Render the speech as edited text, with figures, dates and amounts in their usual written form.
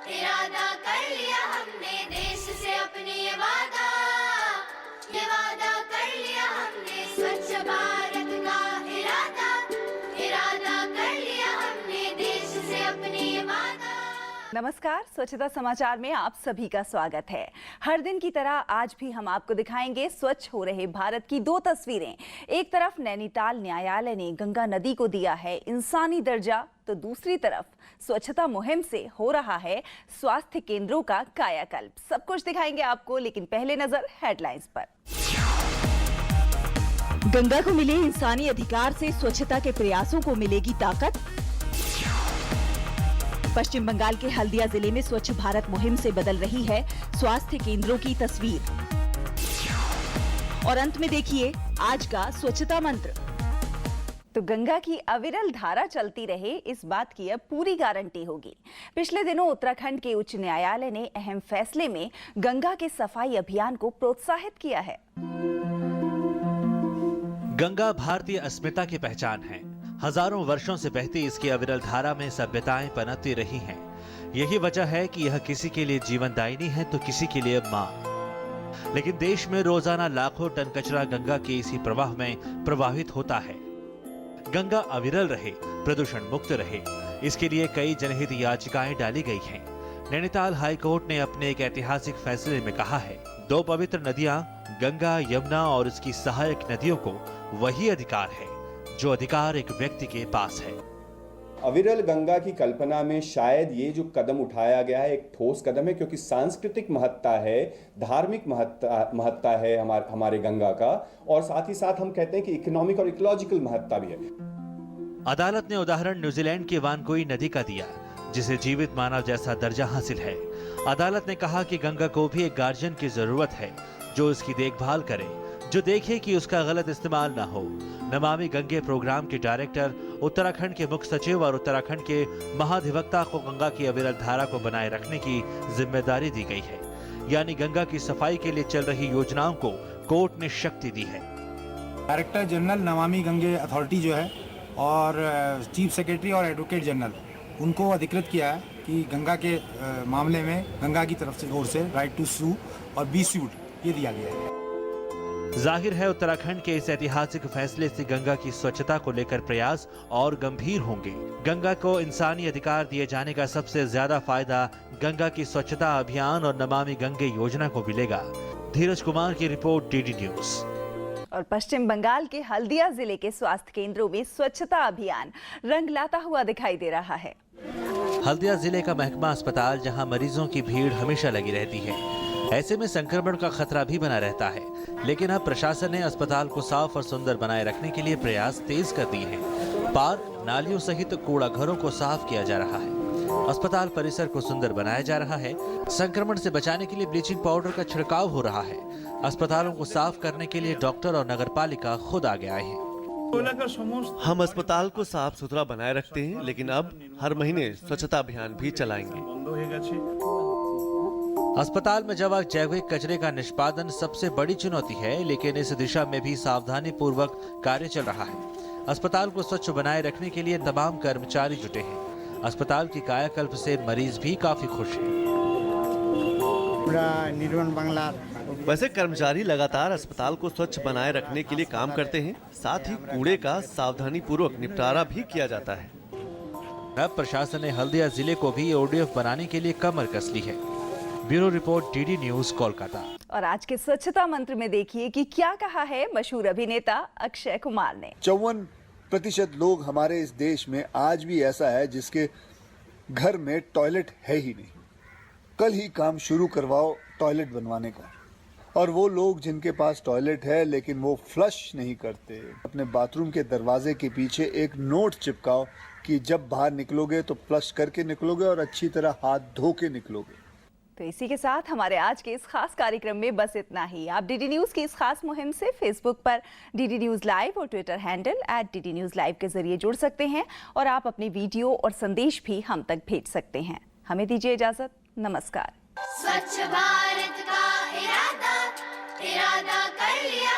इरादा कर लिया हमने देश से अपने ये वादा कर लिया हमने स्वच्छ भारत का इरादा कर लिया हमने देश से अपने ये वादा। नमस्कार, स्वच्छता समाचार में आप सभी का स्वागत है। हर दिन की तरह आज भी हम आपको दिखाएंगे स्वच्छ हो रहे भारत की दो तस्वीरें। एक तरफ नैनीताल न्यायालय ने गंगा नदी को दिया है इंसानी दर्जा, तो दूसरी तरफ स्वच्छता मुहिम से हो रहा है स्वास्थ्य केंद्रों का कायाकल्प। सब कुछ दिखाएंगे आपको, लेकिन पहले नजर हेडलाइंस पर। गंगा को मिले इंसानी अधिकार से स्वच्छता के प्रयासों को मिलेगी ताकत। पश्चिम बंगाल के हल्दिया जिले में स्वच्छ भारत मुहिम से बदल रही है स्वास्थ्य केंद्रों की तस्वीर। और अंत में देखिए आज का स्वच्छता मंत्र। तो गंगा की अविरल धारा चलती रहे, इस बात की अब पूरी गारंटी होगी। पिछले दिनों उत्तराखंड के उच्च न्यायालय ने अहम फैसले में गंगा के सफाई अभियान को प्रोत्साहित किया है। गंगा भारतीय अस्मिता की पहचान है। हजारों वर्षों से बहती इसकी अविरल धारा में सभ्यताएं पनपती रही हैं। यही वजह है कि यह किसी के लिए जीवनदायिनी है तो किसी के लिए मां। लेकिन देश में रोजाना लाखों टन कचरा गंगा के इसी प्रवाह में प्रवाहित होता है। गंगा अविरल रहे, प्रदूषण मुक्त रहे, इसके लिए कई जनहित याचिकाएं डाली गई हैं। नैनीताल हाईकोर्ट ने अपने एक ऐतिहासिक फैसले में कहा है, दो पवित्र नदियां गंगा, यमुना और इसकी सहायक नदियों को वही अधिकार है जो अधिकार एक व्यक्ति के पास है। अविरल गंगा की कल्पना में शायद ये जो कदम उठाया गया है एक ठोस कदम है, क्योंकि सांस्कृतिक महत्ता है, धार्मिक महत्ता है हमारे गंगा का, और साथ ही साथ हम कहते हैं कि इकोनॉमिक और इकोलॉजिकल महत्ता भी है। अदालत ने उदाहरण न्यूजीलैंड की वानकोई नदी का दिया, जिसे जीवित मानव जैसा दर्जा हासिल है। अदालत ने कहा कि गंगा को भी एक गार्जियन की जरूरत है जो इसकी देखभाल करे, जो देखे कि उसका गलत इस्तेमाल न हो। नमामि गंगे प्रोग्राम के डायरेक्टर, उत्तराखंड के मुख्य सचिव और उत्तराखंड के महाधिवक्ता को गंगा की अविरल धारा को बनाए रखने की जिम्मेदारी दी गई है। यानी गंगा की सफाई के लिए चल रही योजनाओं को कोर्ट ने शक्ति दी है। Director general Namami Gange authority जो है और चीफ सेक्रेटरी और एडवोकेट जनरल, उनको अधिकृत किया है कि गंगा के मामले में गंगा की तरफ से ओर से राइट टू सू और बी सूड ये दिया गया है। जाहिर है उत्तराखंड के इस ऐतिहासिक फैसले से गंगा की स्वच्छता को लेकर प्रयास और गंभीर होंगे। गंगा को इंसानी अधिकार दिए जाने का सबसे ज्यादा फायदा गंगा की स्वच्छता अभियान और नमामि गंगे योजना को मिलेगा। धीरज कुमार की रिपोर्ट, डीडी न्यूज। और पश्चिम बंगाल के हल्दिया जिले के स्वास्थ्य केंद्रों में स्वच्छता अभियान रंग लाता हुआ दिखाई दे रहा है। हल्दिया जिले का महकमा अस्पताल, जहां मरीजों की भीड़ हमेशा लगी रहती है, ऐसे में संक्रमण का खतरा भी बना रहता है। लेकिन अब प्रशासन ने अस्पताल को साफ और सुंदर बनाए रखने के लिए प्रयास तेज कर दिए हैं। पार्क, नालियों सहित कूड़ा घरों को साफ किया जा रहा है। अस्पताल परिसर को सुंदर बनाया जा रहा है। संक्रमण से बचाने के लिए ब्लीचिंग पाउडर का छिड़काव हो रहा है। अस्पतालों को साफ करने के लिए डॉक्टर और नगरपालिका खुद आगे आए हैं। हम अस्पताल को साफ सुथरा बनाए रखते हैं, लेकिन अब हर महीने स्वच्छता अभियान भी चलाएंगे। अस्पताल में जैविक कचरे का निष्पादन सबसे बड़ी चुनौती है, लेकिन इस दिशा में भी सावधानी पूर्वक कार्य चल रहा है। अस्पताल को स्वच्छ बनाए रखने के लिए तमाम कर्मचारी जुटे हैं। अस्पताल की कायाकल्प से मरीज भी काफी खुश हैं। वैसे कर्मचारी लगातार अस्पताल को स्वच्छ बनाए रखने के लिए काम करते हैं, साथ ही कूड़े का सावधानी पूर्वक निपटारा भी किया जाता है। अब प्रशासन ने हल्दिया जिले को भी ODF बनाने के लिए कमर कस ली है। Bureau report, DD news, Kolkata. और आज के स्वच्छता मंत्र में देखिए कि क्या कहा है मशहूर अभिनेता अक्षय कुमार ने। 54% लोग हमारे इस देश में आज भी ऐसा है जिसके घर में टॉयलेट है ही नहीं। कल ही काम शुरू करवाओ टॉयलेट बनवाने का। और वो लोग जिनके पास टॉयलेट है लेकिन वो फ्लश नहीं करते, अपने बाथरूम के दरवाजे के पीछे एक नोट चिपकाओ कि जब बाहर निकलोगे तो फ्लश करके निकलोगे और अच्छी तरह हाथ धो के निकलोगे। तो इसी के साथ हमारे आज के इस खास कार्यक्रम में बस इतना ही। आप डीडी न्यूज की इस खास मुहिम से फेसबुक पर डीडी न्यूज लाइव और Twitter handle @DD News Live के जरिए जुड़ सकते हैं और आप अपने वीडियो और संदेश भी हम तक भेज सकते हैं। हमें दीजिए इजाजत। नमस्कार। स्वच्छ भारत का इरादा कर लिया